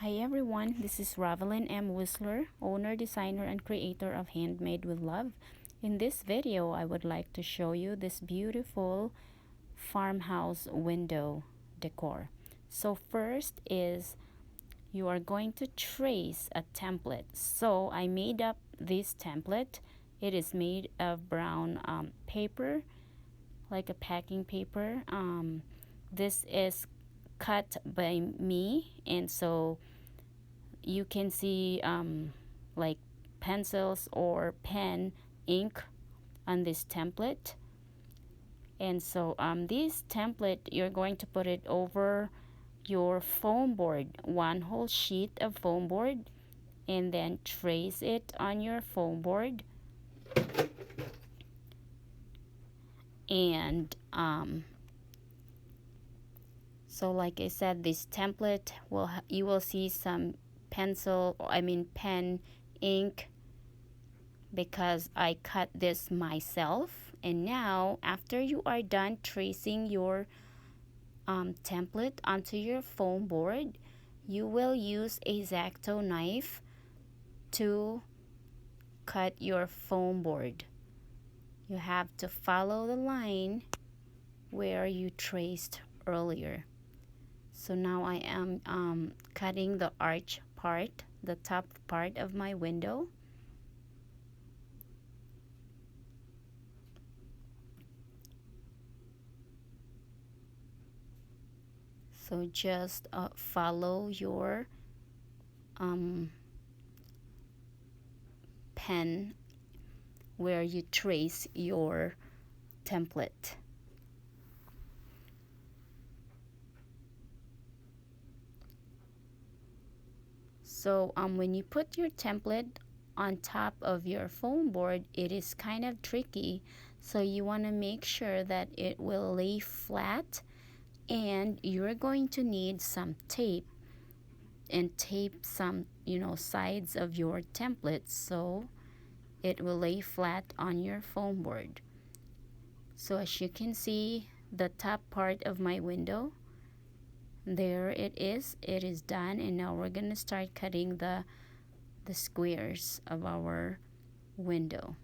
Hi everyone, this is Ravelyn M. Whistler, owner, designer, and creator of Handmade with Love. In this video, I would like to show you this beautiful farmhouse window decor. So first is you are going to trace a template. So I made up this template. It is made of brown paper, like a packing paper. This is cut by me, and so you can see like pencils or pen ink on this template. And so this template, you're going to put it over your foam board, one whole sheet of foam board, and then trace it on your foam board. And so like I said, this template you will see some pen ink, because I cut this myself. And now after you are done tracing your template onto your foam board, you will use a X-Acto knife to cut your foam board. You have to follow the line where you traced earlier. So now I am cutting the arch part, the top part of my window. So just follow your pen where you trace your template. So when you put your template on top of your foam board, it is kind of tricky. So you want to make sure that it will lay flat, and you're going to need some tape, and tape some sides of your template so it will lay flat on your foam board. So as you can see, the top part of my window, there it is done. And now we're gonna start cutting the squares of our window.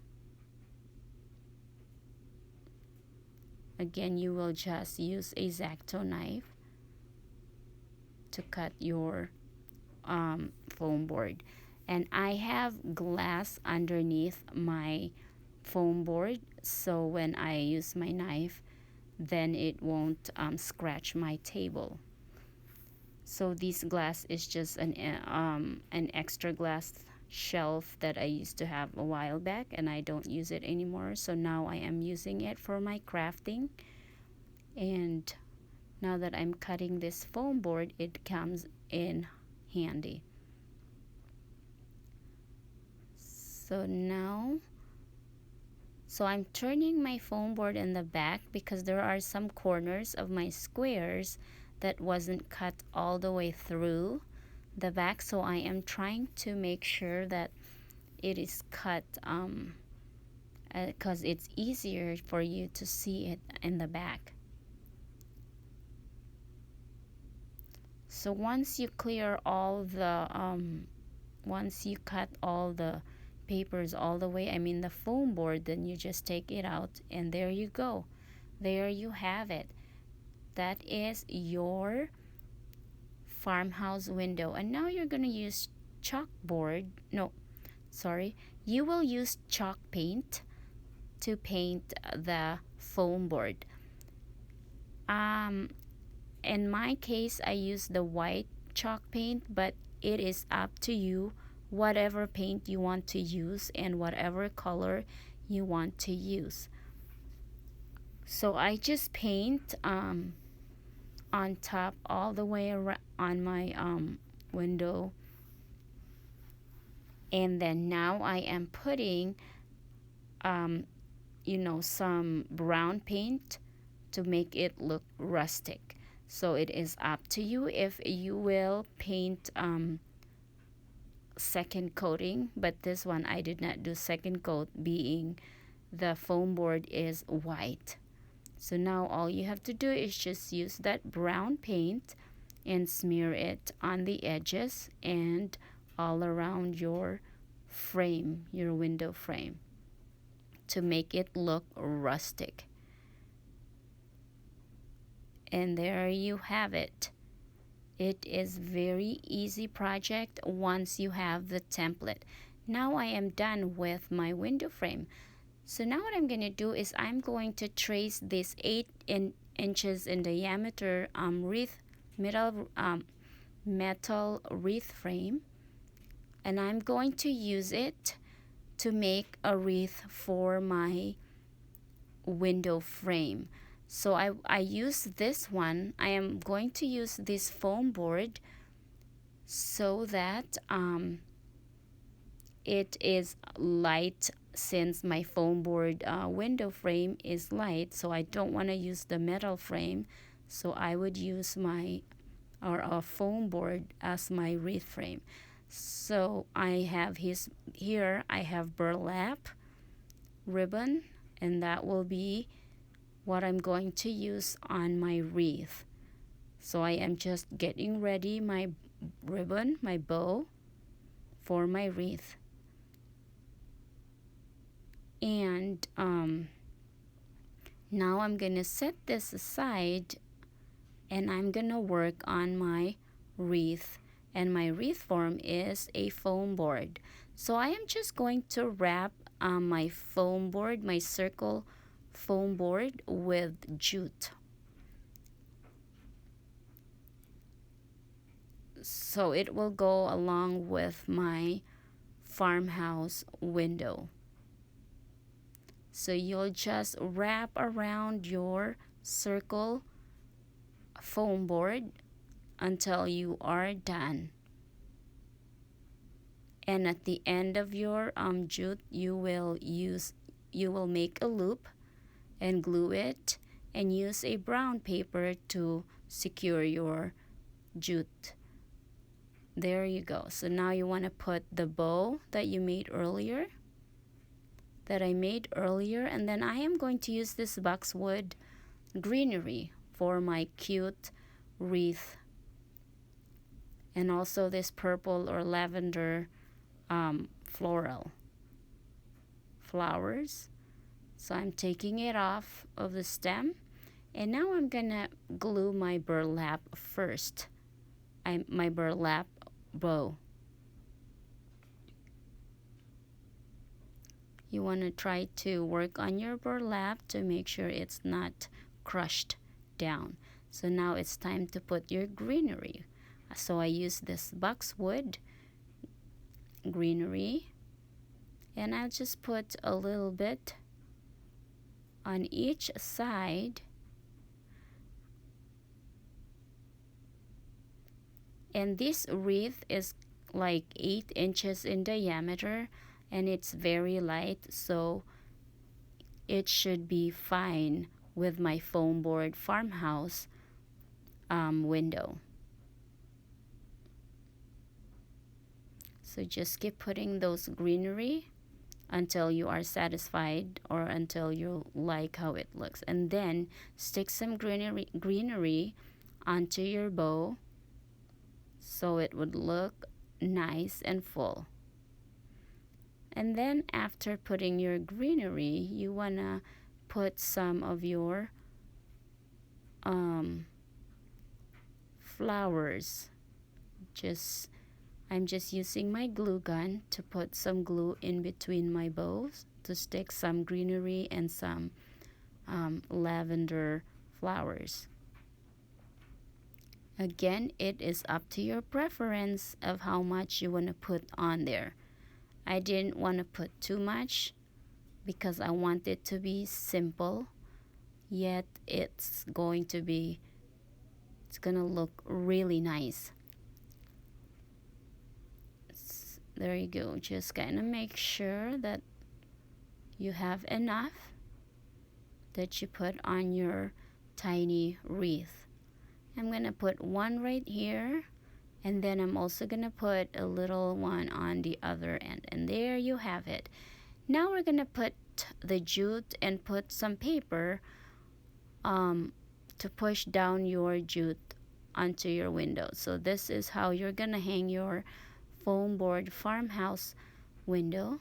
Again, you will just use a X-Acto knife to cut your foam board. And I have glass underneath my foam board, so when I use my knife, then it won't scratch my table. So this glass is just an extra glass shelf that I used to have a while back, and I don't use it anymore. So now I am using it for my crafting. And now that I'm cutting this foam board, it comes in handy. So now, I'm turning my foam board in the back because there are some corners of my squares that wasn't cut all the way through the back. So I am trying to make sure that it is cut because it's easier for you to see it in the back. So once you clear all the once you cut all the papers all the way, the foam board, then you just take it out, and there you go. There you have it. That is your farmhouse window. And now you're going to use you will use chalk paint to paint the foam board. In my case, I use the white chalk paint, but it is up to you whatever paint you want to use and whatever color you want to use. So I just paint on top all the way around on my window, and then now I am putting some brown paint to make it look rustic. So it is up to you if you will paint second coating, but this one I did not do second coat, being the foam board is white. So now all you have to do is just use that brown paint and smear it on the edges and all around your frame, your window frame, to make it look rustic. And there you have it. It is very easy project once you have the template. Now I am done with my window frame. So now what I'm going to do is I'm going to trace this 8 inches in diameter metal wreath frame, and I'm going to use it to make a wreath for my window frame. So I use this one. I am going to use this foam board so that it is light, since my foam board window frame is light, so I don't want to use the metal frame, so I would use a foam board as my wreath frame. So I have here I have burlap ribbon, and that will be what I'm going to use on my wreath. So I am just getting ready my ribbon, my bow for my wreath. And now I'm gonna set this aside, and I'm gonna work on my wreath. And my wreath form is a foam board. So I am just going to wrap my foam board, my circle foam board, with jute. So it will go along with my farmhouse window. So you'll just wrap around your circle foam board until you are done. And at the end of your jute, you will make a loop and glue it, and use a brown paper to secure your jute. There you go. So now you want to put the bow that I made earlier, and then I am going to use this boxwood greenery for my cute wreath, and also this purple or lavender floral flowers. So I'm taking it off of the stem, and now I'm gonna glue my burlap first. My burlap bow. You want to try to work on your burlap to make sure it's not crushed down. So now it's time to put your greenery. So I use this boxwood greenery, and I'll just put a little bit on each side. And this wreath is like 8 inches in diameter, and it's very light, so it should be fine with my foam board farmhouse window. So just keep putting those greenery until you are satisfied, or until you like how it looks, and then stick some greenery onto your bow so it would look nice and full. And then after putting your greenery, you wanna put some of your flowers. I'm just using my glue gun to put some glue in between my bows to stick some greenery and some lavender flowers. Again, it is up to your preference of how much you want to put on there. I didn't want to put too much because I want it to be simple, yet it's going to look really nice. There you go. Just kind of make sure that you have enough that you put on your tiny wreath. I'm gonna put one right here, and then I'm also gonna put a little one on the other end, and there you have it. Now we're gonna put the jute and put some paper to push down your jute onto your window. So this is how you're gonna hang your foam board farmhouse window.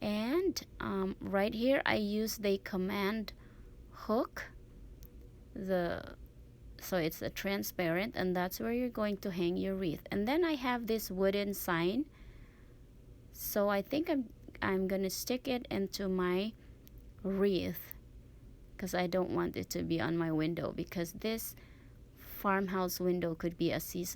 And right here I use the command hook, so it's a transparent, and that's where you're going to hang your wreath. And then I have this wooden sign, so I think I'm gonna stick it into my wreath because I don't want it to be on my window, because this farmhouse window could be a season